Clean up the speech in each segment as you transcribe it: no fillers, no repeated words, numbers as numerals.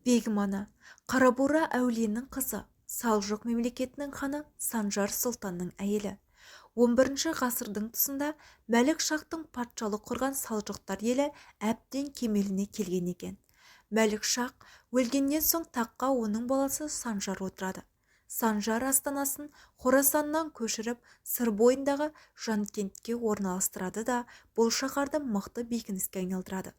Бегім ана, Қарабура әулиенің қызы, Салжұқ мемлекетінің ханы Санжар сұлтанның әйелі. 11 ғасырдың тұсында Мәлік Шахтың патшалық құрған Салжұқтар елі әбден кемеліне келген екен. Мәлік Шах өлгеннен соң таққа оның баласы Санжар отырады. Санжар астанасын Хорасаннан көшіріп, сыр бойындағы Жанкентке орналастырады да, бұл шаһарды мықты бекініске айналдырады.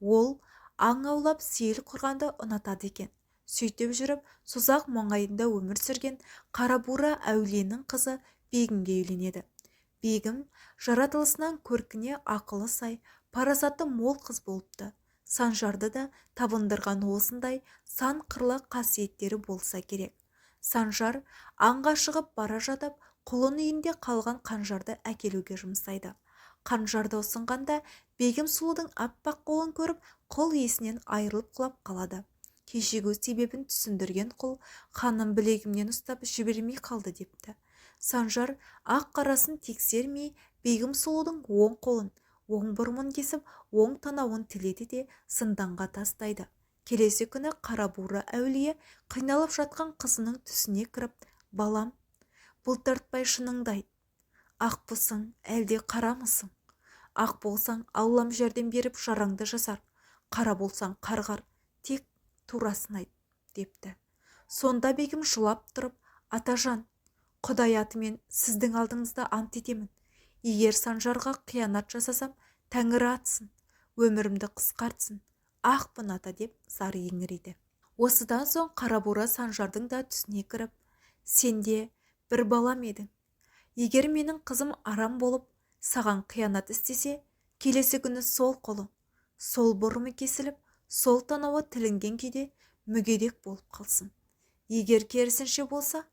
Ол аң аулап сейіл құрғанды ұнатады екен. Сөйтіп жүріп, созақ маңайында өмір сүрген Қарабура әулиенің қызы Бегімге үйленеді. Бегім жаратылысынан көркіне ақылы сай, парасаты мол қыз болыпты. Санжарды да табындырған осындай сан қырлы қасиеттері болса керек. Санжар аңға шығып бара жатып, құлын үйінде қалған қанжарды әкелуге жұмсайды. Қанжарды ұсынғанда Бегім сұлудың аппақ қолын көріп, құл есінен айырылып құлап қалады. Кешегу себебін түсіндірген құл, ханым білегімнен ұстап жібермей қалды депті. Санжар ақ қарасын тексермей, Бегім сұлудың оң қолын, оң бұрымын кесіп, оң танауын тіледі де зынданға тастайды. Келесі күні Қарабура әулие қиналып жатқан қызының түсіне кіріп, балам, бұлтартпай шыныңды айт. Ақпысың, әлде қарамысың? Ақ болсаң, Аллам жәрдем беріп жараңды жасар. Қара болсаң қарғар, тек турасын айт, депті. Сонда Бегім жылап тұрып, атажан, Құдай атымен сіздің алдыңызда ант етемін. Егер Санжарға қиянат жасасам, Тәңірі атсын, өмірімді қысқартсын. Ақпын ата, деп зар еңірейді. Осыдан соң Қарабура Санжардың да түсіне кіріп, сенде бір балам едің. Егер менің қызым арам болып, саған қиянат істесе, келесі күні сол қолы, сол бұрымы кесіліп, сол танауы тілінген күйде мүгедек болып қалсын. Егер керісінше болса,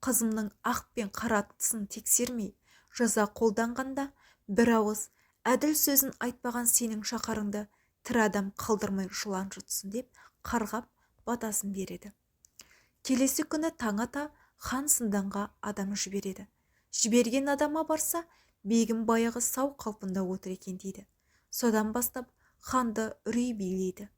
қызымның ақ пен қаратысын тексермей, жаза қолданғанда бір ауыз әділ сөзін айтпаған сенің шақарыңды тірі адам қалдырмай жылан жұтсын, деп қарғап батасын береді. Келесі күні таң ата хан зынданға адам жібереді. Жіберген адама барса, Бегім баяғы сау қалпында отыр екен дейді. Содан бастап ханды үрей билейді.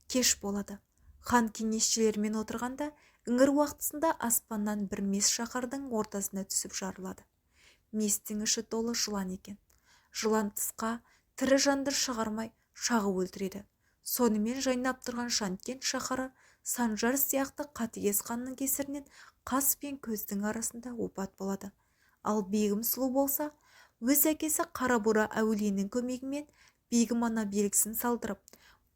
Кеш болады. Хан кеңесшілермен отырғанда, іңір уақытысында аспаннан бір мес шаһардың ортасына түсіп жарылады. Местің іші толы жылан екен. Жылан тысқа тірі жанды шығармай шағып өлтіреді. Сонымен жайнап тұрған Жанкент шаһары Санжар сияқты қатыгез ханның кесірінен қас пен көздің арасында опат болады. Ал Бегім сұлу болса, өз әкесі Қарабура әулиенің көмегімен Бегім ана белгісін салдырып,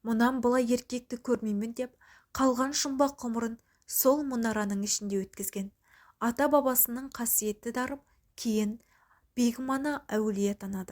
мұнан былай еркекті көрмеймін деп, қалған жұмбақ ғұмырын сол мұнараның ішінде өткізген. Ата бабасының қасиетті дарып, кейін Бегім ана әулие атанады.